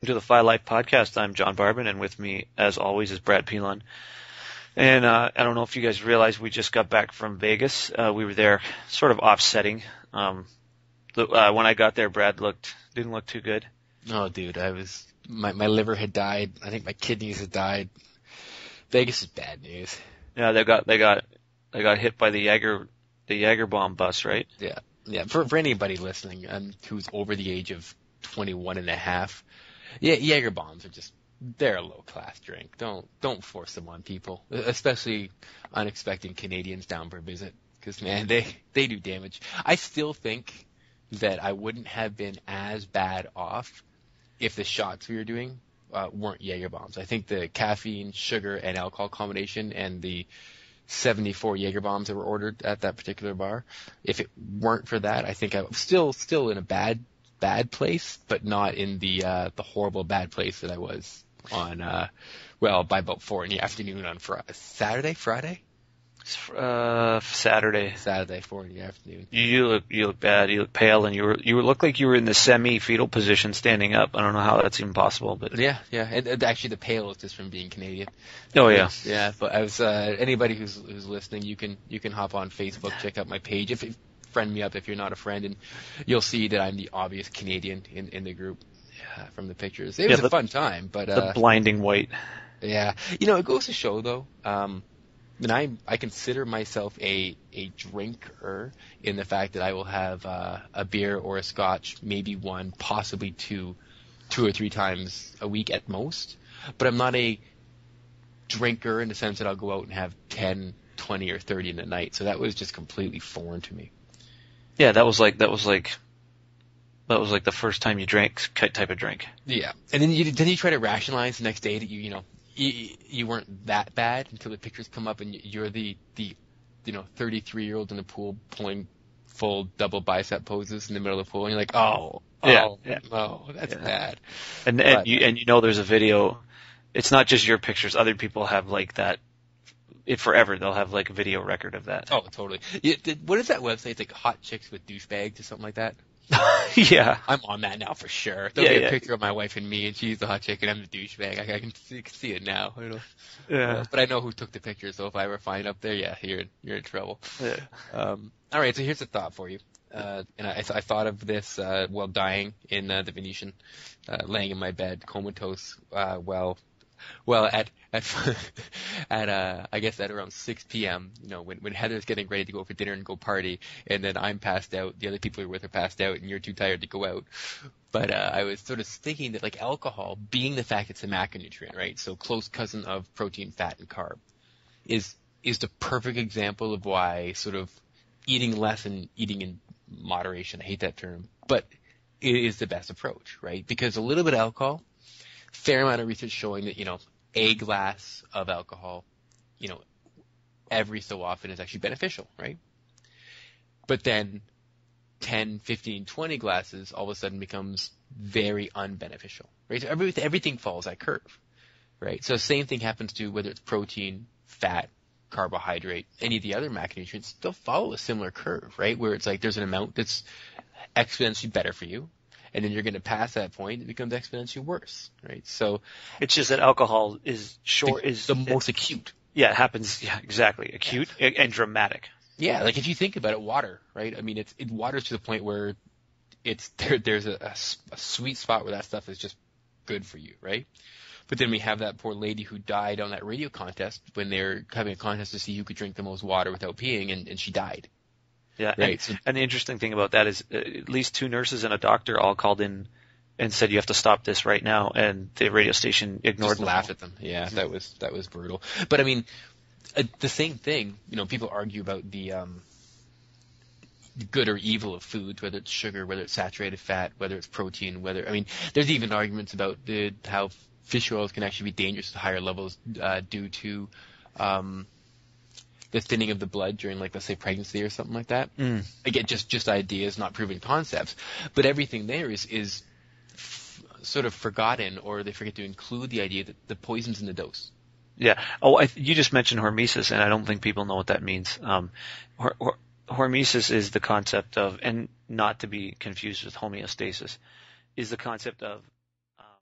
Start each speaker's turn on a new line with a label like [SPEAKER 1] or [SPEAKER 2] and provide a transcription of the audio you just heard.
[SPEAKER 1] To the Phi Life podcast. I'm John Barbin, and with me, as always, is Brad Pilon. And I don't know if you guys realize we just got back from Vegas. We were there, sort of offsetting. When I got there, Brad didn't look too good.
[SPEAKER 2] Oh, dude, my liver had died. I think my kidneys had died. Vegas is bad news.
[SPEAKER 1] Yeah, they got hit by the Jaeger bomb bus, right?
[SPEAKER 2] Yeah. For anybody listening who's over the age of 21 and a half. Yeah, Jaeger bombs they're a low class drink. Don't force them on people, especially unexpected Canadians down for a visit, because man, they do damage. I still think that I wouldn't have been as bad off if the shots we were doing weren't Jaeger bombs. I think the caffeine, sugar, and alcohol combination and the 74 Jaeger bombs that were ordered at that particular bar, if it weren't for that, I think I was still in a bad place, but not in the horrible bad place that I was on, by about 4 in the afternoon on Friday.
[SPEAKER 1] Saturday,
[SPEAKER 2] 4 in the afternoon.
[SPEAKER 1] You look bad. You look pale, and you look like you were in the semi-fetal position standing up. I don't know how that's even possible, but
[SPEAKER 2] yeah. And actually, the pale is just from being Canadian.
[SPEAKER 1] Oh yeah.
[SPEAKER 2] Yeah. But I was anybody who's listening, you can hop on Facebook, check out my page. Friend me up if you're not a friend, and you'll see that I'm the obvious Canadian in the group from the pictures. It was a fun time, but
[SPEAKER 1] the blinding white.
[SPEAKER 2] Yeah, it goes to show though. And I consider myself a drinker in the fact that I will have a beer or a scotch, maybe one, possibly two or three times a week at most. But I'm not a drinker in the sense that I'll go out and have 10, 20, or 30 in a night. So that was just completely foreign to me.
[SPEAKER 1] Yeah, that was like the first time you drank type of drink.
[SPEAKER 2] Yeah, and then you try to rationalize the next day that you weren't that bad until the pictures come up and you're the 33-year-old in the pool pulling full double bicep poses in the middle of the pool, and you're like, no, that's bad.
[SPEAKER 1] And there's a video. It's not just your pictures. Other people have like that. Forever they'll have like a video record of that.
[SPEAKER 2] Oh, totally. What is that website? It's like Hot Chicks with Douchebags or something like that.
[SPEAKER 1] Yeah,
[SPEAKER 2] I'm on that now for sure. There'll be a picture of my wife and me, and she's the hot chick, and I'm the douchebag. I can see it now.
[SPEAKER 1] Yeah.
[SPEAKER 2] But I know who took the picture, so if I ever find up there, you're in trouble.
[SPEAKER 1] Yeah.
[SPEAKER 2] All right, so here's a thought for you. And I thought of this while dying in the Venetian, laying in my bed, comatose, at I guess at around 6 p.m., when Heather's getting ready to go for dinner and go party, and then I'm passed out, the other people who are with her passed out, and you're too tired to go out. But I was sort of thinking that like alcohol, being the fact it's a macronutrient, right? So close cousin of protein, fat, and carb, is the perfect example of why sort of eating less and eating in moderation, I hate that term, but it is the best approach, right? Because a little bit of alcohol, fair amount of research showing that, a glass of alcohol, every so often is actually beneficial, right? But then 10, 15, 20 glasses all of a sudden becomes very unbeneficial, right? So everything follows that curve, right? So same thing happens to whether it's protein, fat, carbohydrate, any of the other macronutrients still follow a similar curve, right? Where it's like there's an amount that's exponentially better for you, and then you're going to pass that point, it becomes exponentially worse, right? So
[SPEAKER 1] it's just that alcohol is
[SPEAKER 2] the most acute.
[SPEAKER 1] Yeah, it happens. Yeah, exactly. Acute and dramatic.
[SPEAKER 2] Yeah, like if you think about it, water, right? I mean, it waters to the point where there's a sweet spot where that stuff is just good for you, right? But then we have that poor lady who died on that radio contest when they're having a contest to see who could drink the most water without peeing, and she died.
[SPEAKER 1] Yeah,
[SPEAKER 2] right.
[SPEAKER 1] And the interesting thing about that is at least 2 nurses and a doctor all called in and said you have to stop this right now, and the radio station ignored them.
[SPEAKER 2] Laughed at them. Yeah, that was brutal. But I mean, the same thing. People argue about the good or evil of foods, whether it's sugar, whether it's saturated fat, whether it's protein, there's even arguments about how fish oils can actually be dangerous at higher levels due to the thinning of the blood during, like, let's say pregnancy or something like that. Again, just ideas, not proven concepts. But everything there is sort of forgotten, or they forget to include the idea that the poison's in the dose.
[SPEAKER 1] Yeah. You just mentioned hormesis, and I don't think people know what that means. Hormesis is the concept of, and not to be confused with homeostasis, is the concept of